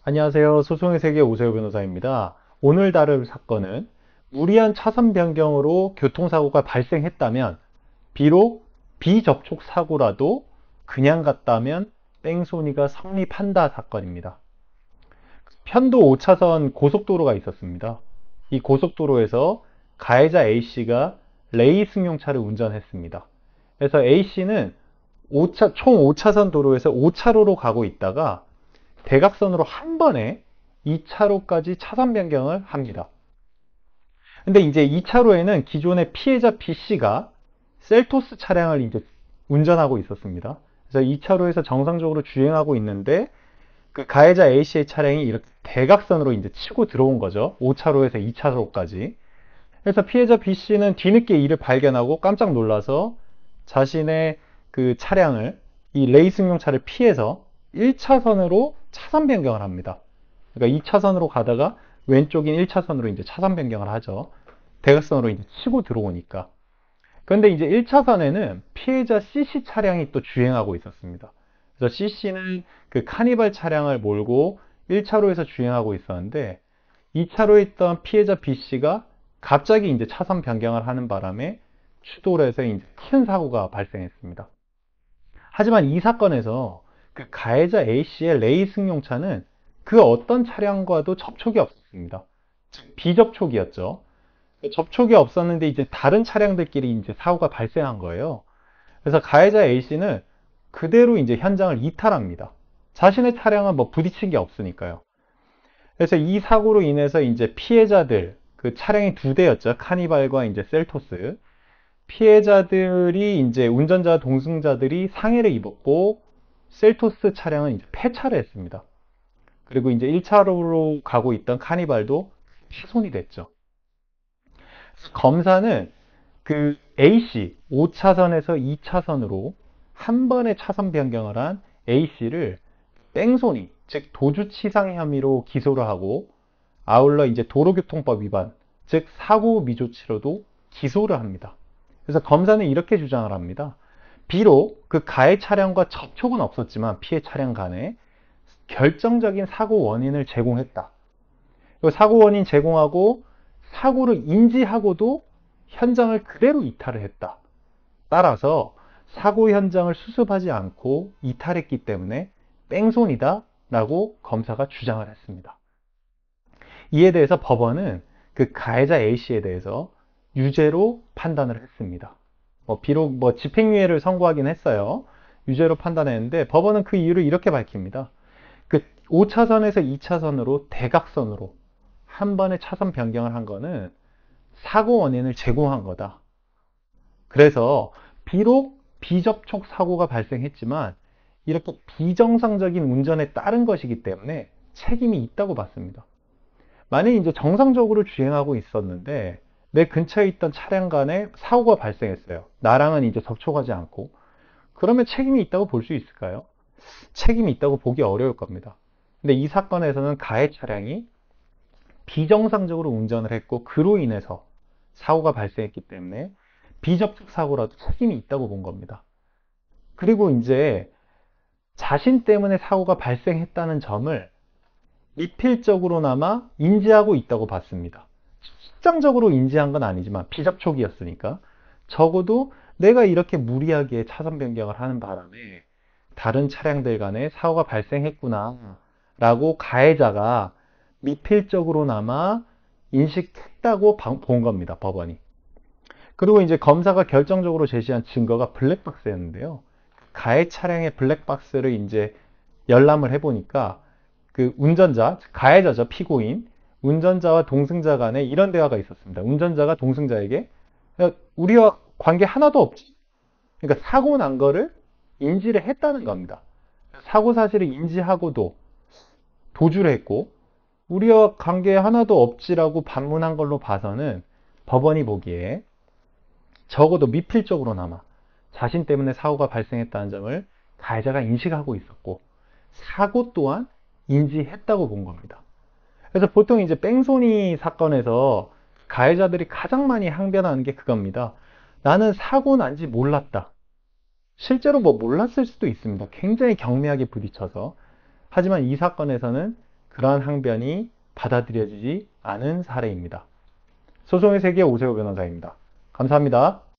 안녕하세요. 소송의 세계 오세호 변호사입니다. 오늘 다룰 사건은 무리한 차선 변경으로 교통사고가 발생했다면 비록 비접촉 사고라도 그냥 갔다면 뺑소니가 성립한다 사건입니다. 편도 5차선 고속도로가 있었습니다. 이 고속도로에서 가해자 A씨가 레이 승용차를 운전했습니다. 그래서 A씨는 총 5차선 도로에서 5차로로 가고 있다가 대각선으로 한 번에 2차로까지 차선 변경을 합니다. 근데 이제 2차로에는 기존의 피해자 B씨가 셀토스 차량을 이제 운전하고 있었습니다. 그래서 2차로에서 정상적으로 주행하고 있는데 그 가해자 A씨의 차량이 이렇게 대각선으로 이제 치고 들어온 거죠. 5차로에서 2차로까지. 그래서 피해자 B씨는 뒤늦게 이를 발견하고 깜짝 놀라서 자신의 그 차량을 이 레이승용차를 피해서 1차선으로 차선 변경을 합니다. 그러니까 2차선으로 가다가 왼쪽인 1차선으로 이제 차선 변경을 하죠. 대각선으로 이제 치고 들어오니까. 그런데 이제 1차선에는 피해자 C씨 차량이 또 주행하고 있었습니다. 그래서 C씨는 그 카니발 차량을 몰고 1차로에서 주행하고 있었는데 2차로에 있던 피해자 B씨가 갑자기 이제 차선 변경을 하는 바람에 추돌해서 이제 큰 사고가 발생했습니다. 하지만 이 사건에서 그 가해자 A씨의 레이 승용차는 그 어떤 차량과도 접촉이 없었습니다. 즉, 비접촉이었죠. 접촉이 없었는데 이제 다른 차량들끼리 이제 사고가 발생한 거예요. 그래서 가해자 A씨는 그대로 이제 현장을 이탈합니다. 자신의 차량은 뭐 부딪힌 게 없으니까요. 그래서 이 사고로 인해서 이제 피해자들, 그 차량이 두 대였죠. 카니발과 이제 셀토스. 피해자들이 이제 운전자 동승자들이 상해를 입었고 셀토스 차량은 이제 폐차를 했습니다. 그리고 이제 1차로로 가고 있던 카니발도 훼손이 됐죠. 검사는 그 A씨 5차선에서 2차선으로 한 번에 차선 변경을 한 A씨를 뺑소니, 즉 도주치상 혐의로 기소를 하고 아울러 이제 도로교통법 위반, 즉 사고 미조치로도 기소를 합니다. 그래서 검사는 이렇게 주장을 합니다. 비록 그 가해 차량과 접촉은 없었지만 피해 차량 간에 결정적인 사고 원인을 제공했다. 사고 원인 제공하고 사고를 인지하고도 현장을 그대로 이탈을 했다. 따라서 사고 현장을 수습하지 않고 이탈했기 때문에 뺑소니다 라고 검사가 주장을 했습니다. 이에 대해서 법원은 그 가해자 A씨에 대해서 유죄로 판단을 했습니다. 비록 집행유예를 선고하긴 했어요. 유죄로 판단했는데 법원은 그 이유를 이렇게 밝힙니다. 그 5차선에서 2차선으로 대각선으로 한 번에 차선 변경을 한 거는 사고 원인을 제공한 거다. 그래서 비록 비접촉 사고가 발생했지만 이렇게 비정상적인 운전에 따른 것이기 때문에 책임이 있다고 봤습니다. 만약에 이제 정상적으로 주행하고 있었는데 내 근처에 있던 차량 간에 사고가 발생했어요. 나랑은 이제 접촉하지 않고. 그러면 책임이 있다고 볼 수 있을까요? 책임이 있다고 보기 어려울 겁니다. 근데 이 사건에서는 가해 차량이 비정상적으로 운전을 했고 그로 인해서 사고가 발생했기 때문에 비접촉 사고라도 책임이 있다고 본 겁니다. 그리고 이제 자신 때문에 사고가 발생했다는 점을 미필적으로나마 인지하고 있다고 봤습니다. 실장적으로 인지한 건 아니지만 비접촉이었으니까 적어도 내가 이렇게 무리하게 차선 변경을 하는 바람에 다른 차량들 간에 사고가 발생했구나 라고 가해자가 미필적으로나마 인식했다고 본 겁니다. 법원이. 그리고 이제 검사가 결정적으로 제시한 증거가 블랙박스였는데요. 가해 차량의 블랙박스를 이제 열람을 해보니까 그 운전자, 가해자죠, 피고인, 운전자와 동승자 간에 이런 대화가 있었습니다. 운전자가 동승자에게 우리와 관계 하나도 없지. 그러니까 사고 난 거를 인지를 했다는 겁니다. 사고 사실을 인지하고도 도주를 했고 우리와 관계 하나도 없지라고 반문한 걸로 봐서는 법원이 보기에 적어도 미필적으로나마 자신 때문에 사고가 발생했다는 점을 가해자가 인식하고 있었고 사고 또한 인지했다고 본 겁니다. 그래서 보통 이제 뺑소니 사건에서 가해자들이 가장 많이 항변하는 게 그겁니다. 나는 사고 난지 몰랐다. 실제로 몰랐을 수도 있습니다. 굉장히 경미하게 부딪혀서. 하지만 이 사건에서는 그러한 항변이 받아들여지지 않은 사례입니다. 소송의 세계 오세호 변호사입니다. 감사합니다.